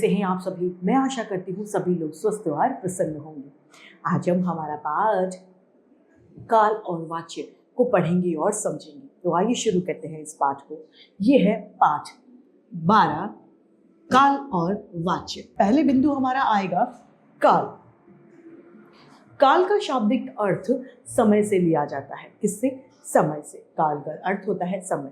कैसे हैं आप सभी? मैं आशा करती हूँ सभी लोग स्वस्थ और प्रसन्न होंगे। आज हम हमारा पाठ काल और वाच्य को पढ़ेंगे और समझेंगे। तो आइए शुरू करते हैं इस पाठ को। ये है पाठ 12 काल और वाच्य। पहले बिंदु हमारा आएगा काल। काल का शाब्दिक अर्थ समय से लिया जाता है। किससे? समय से। काल का अर्थ होता है समय।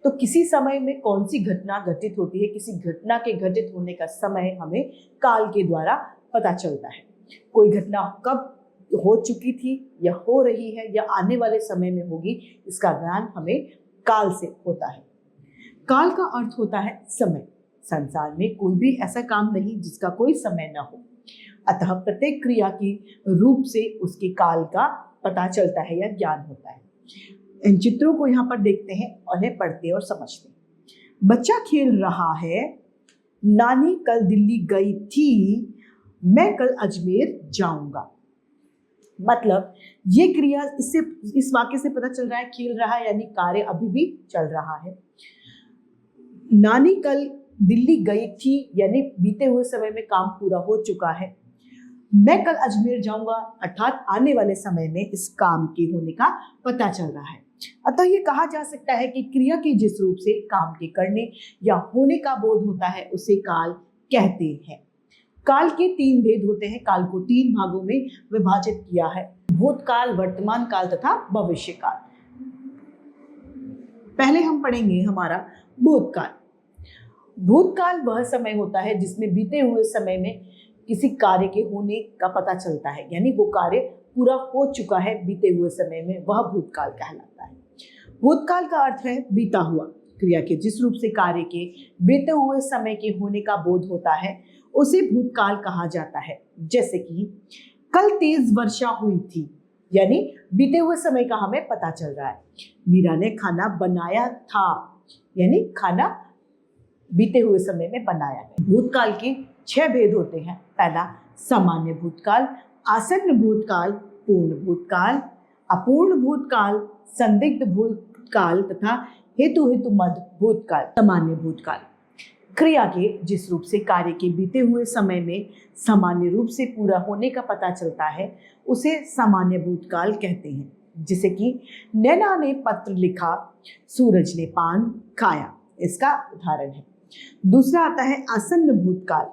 तो किसी समय में कौन सी घटना घटित होती है, किसी घटना के घटित होने का समय हमें काल के द्वारा पता चलता है। कोई घटना कब हो चुकी थी या हो रही है या आने वाले समय में होगी, इसका ज्ञान हमें काल से होता है। काल का अर्थ होता है समय। संसार में कोई भी ऐसा काम नहीं जिसका कोई समय न हो, अतः प्रत्येक क्रिया की रूप से उसके काल का पता चलता है या ज्ञान होता है। इन चित्रों को यहाँ पर देखते हैं, उन्हें पढ़ते और समझते हैं। बच्चा खेल रहा है, नानी कल दिल्ली गई थी, मैं कल अजमेर जाऊंगा। मतलब ये क्रिया इस वाक्य से पता चल रहा है खेल रहा है यानी कार्य अभी भी चल रहा है। नानी कल दिल्ली गई थी यानी बीते हुए समय में काम पूरा हो चुका है। मैं कल अजमेर जाऊंगा अर्थात आने वाले समय में इस काम के होने का पता चल रहा है। अतः ये कहा जा सकता है कि क्रिया के जिस रूप से काम के करने या होने का बोध होता है उसे काल कहते हैं। काल के 3 भेद होते हैं। काल को 3 भागों में विभाजित किया है: भूतकाल, वर्तमान काल तथा भविष्य काल। पहले हम पढ़ेंगे हमारा भूतकाल। भूतकाल वह समय होता है जिसमें बीते हुए समय में किसी कार्य के होने का पता चलता है, यानी वो कार्य पूरा हो चुका है बीते हुए समय में, वह भूतकाल कहलाता है। भूतकाल का अर्थ है बीता हुआ। क्रिया के जिस रूप से कार्य के बीते हुए समय के होने का बोध होता है उसे भूतकाल कहा जाता है। जैसे कि कल तेज वर्षा हुई थी, यानी बीते हुए समय का हमें पता चल रहा है। मीरा ने खाना बनाया था, यानी खाना बीते हुए समय में बनाया है। भूतकाल के 6 भेद होते हैं। पहला सामान्य भूतकाल, आसन्न भूतकाल, पूर्ण भूतकाल, अपूर्ण भूतकाल, संदिग्ध भूतकाल तथा हेतु मध्य भूतकाल। सामान्य भूतकाल क्रिया के जिस रूप से कार्य के बीते हुए समय में सामान्य रूप से पूरा होने का पता चलता है उसे सामान्य भूतकाल कहते हैं। जैसे कि नैना ने पत्र लिखा, सूरज ने पान खाया, इसका उदाहरण है। दूसरा आता है आसन्न भूतकाल।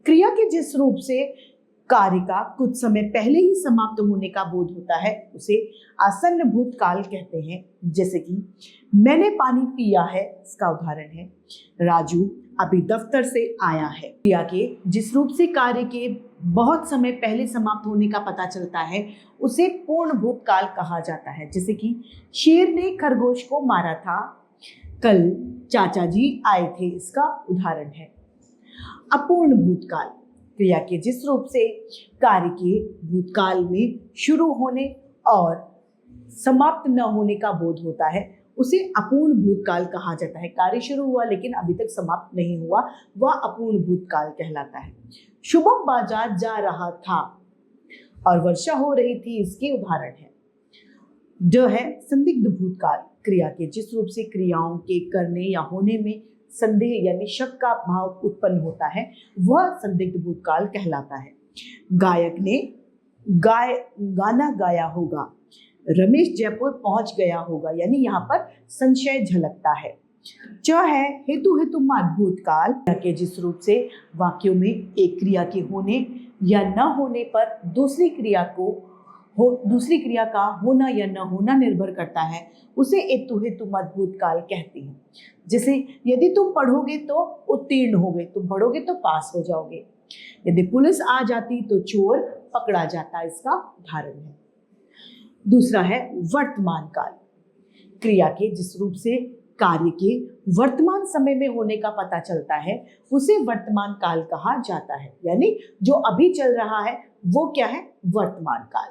क्रिया के जिस रूप से कार्य का कुछ समय पहले ही समाप्त होने का बोध होता है उसे आसन्न भूतकाल कहते हैं। जैसे कि मैंने पानी पिया है, इसका उदाहरण है। राजू अभी दफ्तर से आया है। क्रिया के जिस रूप से कार्य के बहुत समय पहले समाप्त होने का पता चलता है उसे पूर्ण भूतकाल कहा जाता है। जैसे कि शेर ने खरगोश को मारा था, कल चाचा जी आए थे, इसका उदाहरण है। अपूर्ण भूतकाल क्रिया के जिस रूप से कार्य के भूतकाल में शुरू होने और समाप्त न होने का बोध होता है उसे अपूर्ण भूतकाल कहा जाता है। कार्य शुरू हुआ लेकिन अभी तक समाप्त नहीं हुआ, वह अपूर्ण भूतकाल कहलाता है। शुभम बाजार जा रहा था और वर्षा हो रही थी, इसके उदाहरण है। जो है संदिग्ध भूतकाल। क्रिया के जिस रूप से क्रियाओं के करने या होने में संदेह यानी शक का भाव उत्पन्न होता है वह संदिग्ध भूतकाल कहलाता है। गायक ने गाना गाया होगा, रमेश जयपुर पहुंच गया होगा, यानी यहाँ पर संशय झलकता है। जो है हेतु मध्य भूतकाल। क्रिया के जिस रूप से वाक्यों में एक क्रिया के होने या न होने पर दूसरी क्रिया का होना या न होना निर्भर करता है उसे हेतु मध्य भूतकाल कहते हैं। जैसे यदि तुम पढ़ोगे तो उत्तीर्ण होगे, तुम पढ़ोगे तो पास हो जाओगे। यदि पुलिस आ जाती तो चोर पकड़ा जाता, इसका उदाहरण है। दूसरा है वर्तमान काल। क्रिया के जिस रूप से कार्य के वर्तमान समय में होने का पता चलता है उसे वर्तमान काल कहा जाता है, यानी जो अभी चल रहा है वो क्या है? वर्तमान काल।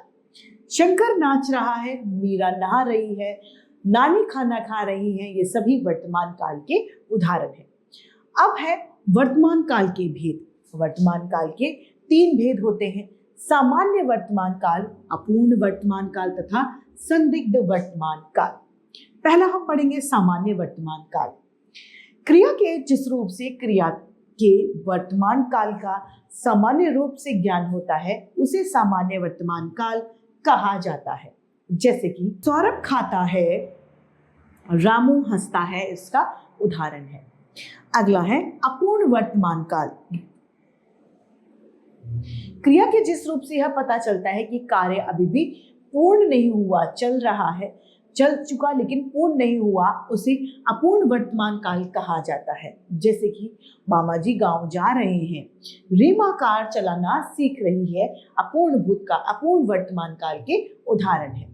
शंकर नाच रहा है, मीरा नहा रही है, नानी खाना खा रही है, ये सभी वर्तमान काल के उदाहरण हैं। अब है वर्तमान काल के भेद। वर्तमान काल के 3 भेद होते हैं: सामान्य वर्तमान काल, अपूर्ण वर्तमान काल तथा संदिग्ध वर्तमान काल। पहला हम पढ़ेंगे सामान्य वर्तमान काल। क्रिया के जिस रूप से क्रिया के वर्तमान काल का सामान्य रूप से ज्ञान होता है उसे सामान्य वर्तमान काल कहा जाता है। जैसे कि सौरभ खाता है, रामू हंसता है, इसका उदाहरण है। अगला है अपूर्ण वर्तमान काल। क्रिया के जिस रूप से यह पता चलता है कि कार्य अभी भी पूर्ण नहीं हुआ, चल रहा है, चल चुका लेकिन पूर्ण नहीं हुआ, उसे अपूर्ण वर्तमान काल कहा जाता है। जैसे कि मामा जी गांव जा रहे हैं, रीमा कार चलाना सीख रही है, अपूर्ण भूतकाल अपूर्ण वर्तमान काल के उदाहरण है।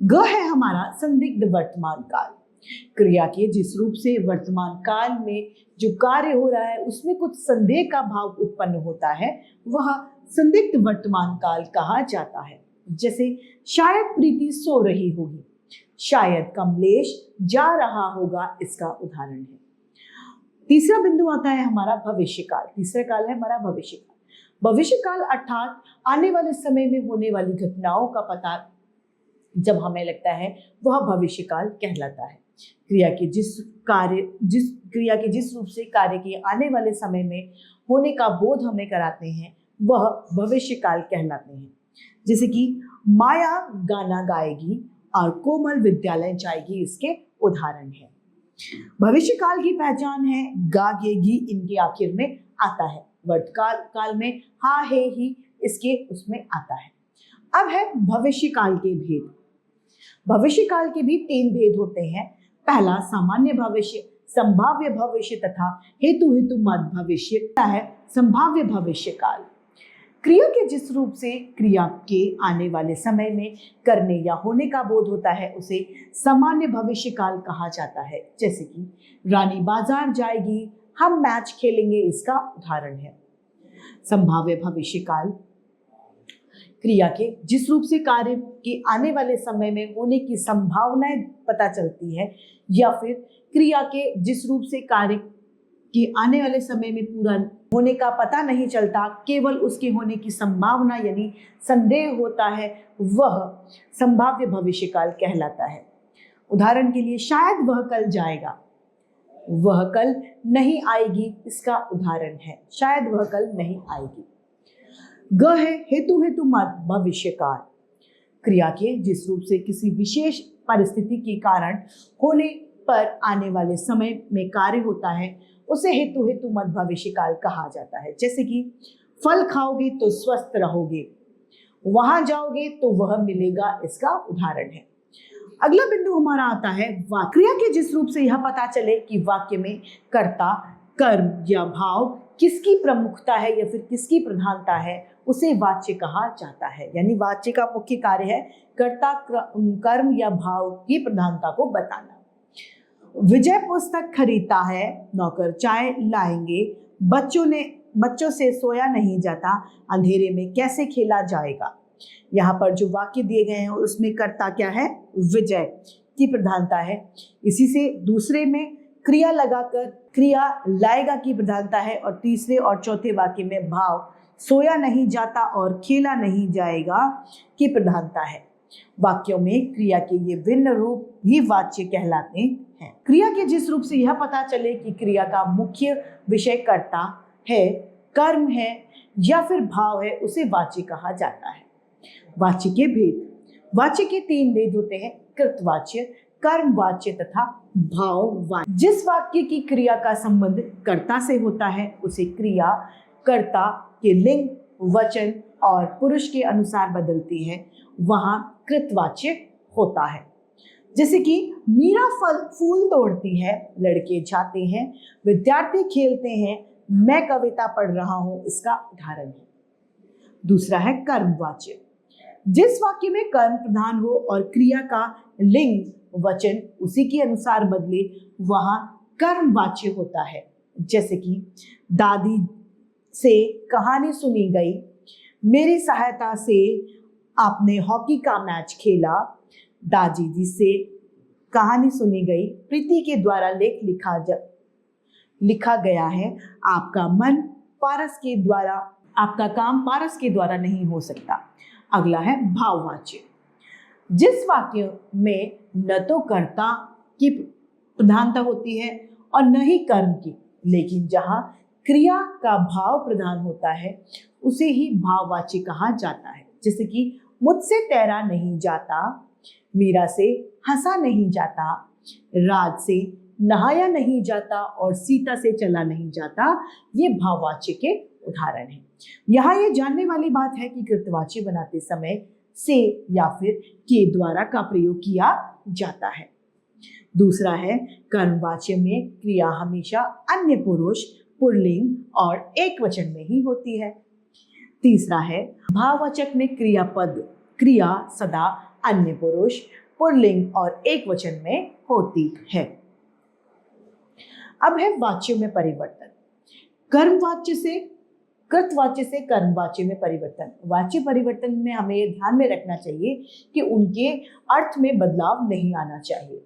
ग है हमारा संदिग्ध वर्तमान काल। क्रिया के जिस रूप से वर्तमान काल में जो कार्य हो रहा है उसमें कुछ संदेह का भाव उत्पन्न होता है, वह संदिग्ध वर्तमान काल कहा जाता है। जैसे शायद प्रीति सो रही होगी, शायद कमलेश जा रहा होगा, इसका उदाहरण है। तीसरा बिंदु आता है हमारा भविष्य काल। तीसरा काल है हमारा भविष्य काल। भविष्य काल अर्थात आने वाले समय में होने वाली घटनाओं का पता जब हमें लगता है वह भविष्य काल कहलाता है। क्रिया के जिस रूप से कार्य के आने वाले समय में होने का बोध हमें कराते हैं वह भविष्य काल कहलाते हैं। जैसे कि माया गाना गाएगी और कोमल विद्यालय जाएगी, इसके उदाहरण है। भविष्य काल की पहचान है गागेगी, इनके आखिर में आता है। वर्तमान काल में हा हे ही इसके उसमें आता है। अब है भविष्य काल के भेद। भविष्य काल के भी 3 भेद होते हैं। पहला सामान्य भविष्य, संभाव्य भविष्य तथा हेतु मत भविष्य है संभाव्य भविष्य काल। क्रिया के जिस रूप से क्रिया के आने वाले समय में करने या होने का बोध होता है उसे सामान्य भविष्य काल कहा जाता है। जैसे कि रानी बाजार जाएगी, हम मैच खेलेंगे, इसका उदाहरण है। संभाव्य भविष्य काल क्रिया के जिस रूप से कार्य के आने वाले समय में होने की संभावनाएं पता चलती है या फिर क्रिया के जिस रूप से कार्य के आने वाले समय में पूरा होने का पता नहीं चलता, केवल उसके होने की संभावना यानी संदेह होता है, वह संभाव्य भविष्य काल कहलाता है। उदाहरण के लिए शायद वह कल जाएगा, वह कल नहीं आएगी, इसका उदाहरण है। शायद वह कल नहीं आएगी। ग है हेतु मत भविष्य काल। क्रिया के जिस रूप से किसी विशेष परिस्थिति के कारण होने पर आने वाले समय में कार्य होता है उसे हेतु मत भविष्य काल कहा जाता है। जैसे कि फल खाओगे तो स्वस्थ रहोगे, वहां जाओगे तो वह मिलेगा, इसका उदाहरण है। अगला बिंदु हमारा आता है वाक्य। क्रिया के जिस रूप से यह पता चले कि वाक्य में कर्ता, कर्म या भाव किसकी प्रमुखता है या फिर किसकी प्रधानता है उसे वाच्य कहा जाता है। यानी वाच्य का मुख्य कार्य है कर्ता, कर्म या भाव की प्रधानता को बताना। विजय पुस्तक खरीदता है, नौकर चाय लाएंगे, बच्चों से सोया नहीं जाता, अंधेरे में कैसे खेला जाएगा। यहाँ पर जो वाक्य दिए गए हैं उसमें कर्ता क्या है, विजय की प्रधानता है। इसी से दूसरे में क्रिया लगाकर क्रिया लाएगा की प्रधानता है और तीसरे और चौथे वाक्य में भाव सोया नहीं जाता और खेला नहीं जाएगा की प्रधानता है। वाक्यों में क्रिया के ये भिन्न रूप ही वाच्य कहलाते हैं। क्रिया के जिस रूप से यह पता चले कि क्रिया का मुख्य विषय कर्ता है, कर्म है या फिर भाव है उसे वाच्य कहा जाता है। वाच्य के भेद। वाच्य के 3 भेद होते हैं, कृतवाच्य, कर्मवाच्य तथा भाववाच्य। जिस वाक्य की क्रिया का संबंध कर्ता से होता है उसे क्रिया कर्ता के लिंग, वचन और पुरुष के अनुसार बदलती है, वहां कृतवाच्य होता है। जैसे कि मीरा फूल तोड़ती है, लड़के जाते हैं, विद्यार्थी खेलते हैं, मैं कविता पढ़ रहा हूं, इसका उदाहरण है। दूसरा है कर्मवाच्य। जिस वाक्य में कर्म प्रधान हो और क्रिया का लिंग, वचन उसी के अनुसार बदले, वहां कर्मवाच्य होता है। जैसे कि दादी से कहानी सुनी गई, मेरी सहायता से आपने हॉकी का मैच खेला, दादी जी से कहानी सुनी गई, प्रीति के द्वारा लेख लिखा गया है, आपका काम पारस के द्वारा नहीं हो सकता। अगला है भाववाच्य। जिस वाक्य में न तो कर्ता की प्रधानता होती है और न ही कर्म की, लेकिन जहां क्रिया का भाव प्रधान होता है उसे ही भाववाची कहा जाता है। जैसे कि मुझसे तैरा नहीं जाता, मीरा से हंसा नहीं जाता, रात से नहाया नहीं जाता और सीता से चला नहीं जाता। ये भाववाची के उदाहरण हैं। यहाँ ये जानने वाली बात है कि कृतवाची बनाते समय से या फिर के द्वारा का प्रयोग किया जाता है। दूसरा है कर्मवाच्य में क्रिया हमेशा अन्य पुरुष, पुल्लिंग और एकवचन में ही होती है। तीसरा है भाववाचक में क्रियापद क्रिया सदा अन्य पुरुष, पुल्लिंग और एकवचन में होती है। अब है वाच्य में परिवर्तन। कर्मवाच्य से कृतवाच्य से कर्मवाच्य में परिवर्तन। वाच्य परिवर्तन में हमें ध्यान में रखना चाहिए कि उनके अर्थ में बदलाव नहीं आना चाहिए।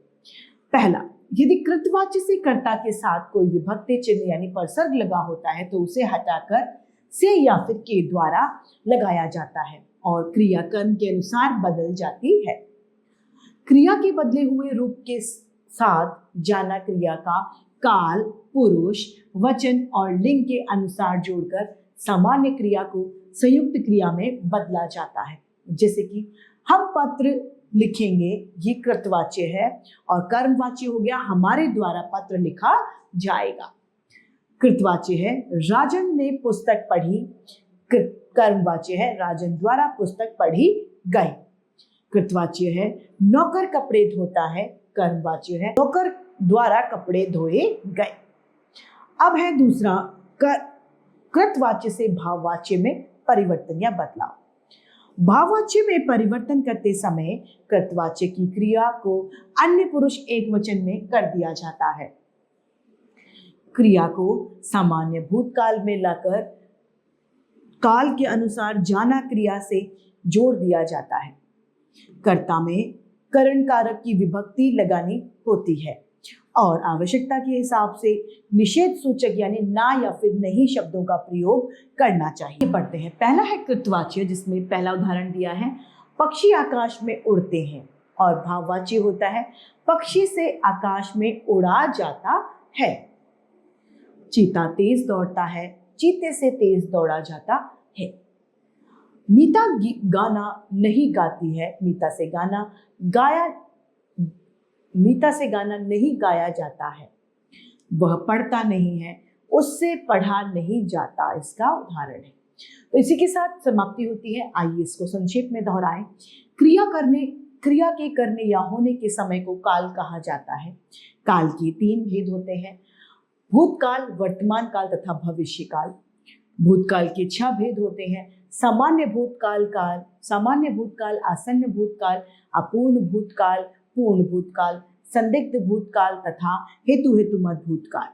पहला, यदि कृतवाच्य से कर्ता के साथ कोई विभक्ति चिन्ह यानी परसर्ग लगा होता है तो उसे हटाकर से या फिर के द्वारा लगाया जाता है और क्रिया कर्म के अनुसार बदल जाती है। क्रिया के बदले हुए रूप के साथ जाना क्रिया का काल, पुरुष, वचन और लिंग के अनुसार जोड़कर सामान्य क्रिया को संयुक्त क्रिया में बदला जाता है। जैसे कि हम पत्र लिखेंगे, ये कृतवाच्य है, और कर्मवाच्य हो गया हमारे द्वारा पत्र लिखा जाएगा। कृतवाच्य है राजन ने पुस्तक पढ़ी, कर्मवाच्य है राजन द्वारा पुस्तक पढ़ी गई। कृतवाच्य है नौकर कपड़े धोता है, कर्मवाच्य है नौकर द्वारा कपड़े धोए गए। अब है दूसरा कृतवाच्य से भाववाच्य में परिवर्तन या बदलाव। भाववाच्य में परिवर्तन करते समय कृतवाच्य की क्रिया को अन्य पुरुष एकवचन में कर दिया जाता है। क्रिया को सामान्य भूतकाल में लाकर काल के अनुसार जाना क्रिया से जोड़ दिया जाता है। कर्ता में करण कारक की विभक्ति लगानी होती है और आवश्यकता के हिसाब से निषेध सूचक यानी ना या फिर नहीं शब्दों का प्रयोग करना चाहिए। पढ़ते हैं। पहला है कृतवाच्य, जिसमें पहला उदाहरण दिया है पक्षी आकाश में उड़ते हैं, और भाववाच्य होता है पक्षी से आकाश में उड़ा जाता है। चीता तेज दौड़ता है, चीते से तेज दौड़ा जाता है। मीता गाना नहीं गाती है, मीता से गाना नहीं गाया जाता है। वह पढ़ता नहीं है, उससे पढ़ा नहीं जाता, इसका उदाहरण है। तो इसी के साथ समाप्ति होती है। आइए इसको संक्षेप में दोहराएं। क्रिया के करने या होने के समय को काल कहा जाता है। काल के 3 भेद होते हैं, भूतकाल, वर्तमान काल तथा भविष्य काल। भूतकाल के 6 भेद होते हैं, सामान्य भूतकाल, आसन्न भूतकाल, अपूर्ण भूतकाल, पूर्ण भूतकाल, संदिग्ध भूतकाल तथा हेतुमत भूतकाल।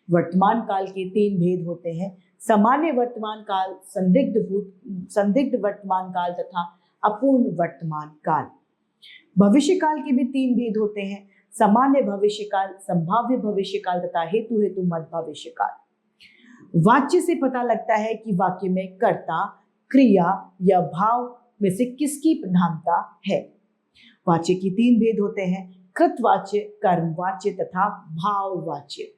वर्तमान काल के 3 भेद होते हैं, सामान्य वर्तमान काल, संदिग्ध वर्तमान काल तथा अपूर्ण वर्तमान काल। भविष्य काल के भी 3 भेद होते हैं, सामान्य भविष्य काल, संभाव्य भविष्य काल तथा हेतुमत भविष्य काल। वाच्य से पता लगता है कि वाक्य में कर्ता, क्रिया या भाव में से किसकी प्रधानता है। वाच्य की 3 भेद होते हैं, कृतवाच्य, कर्मवाच्य तथा भाववाच्य।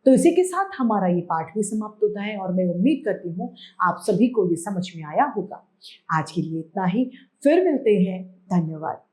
तो इसी के साथ हमारा ये पाठ भी समाप्त होता है और मैं उम्मीद करती हूँ आप सभी को ये समझ में आया होगा। आज के लिए इतना ही, फिर मिलते हैं। धन्यवाद।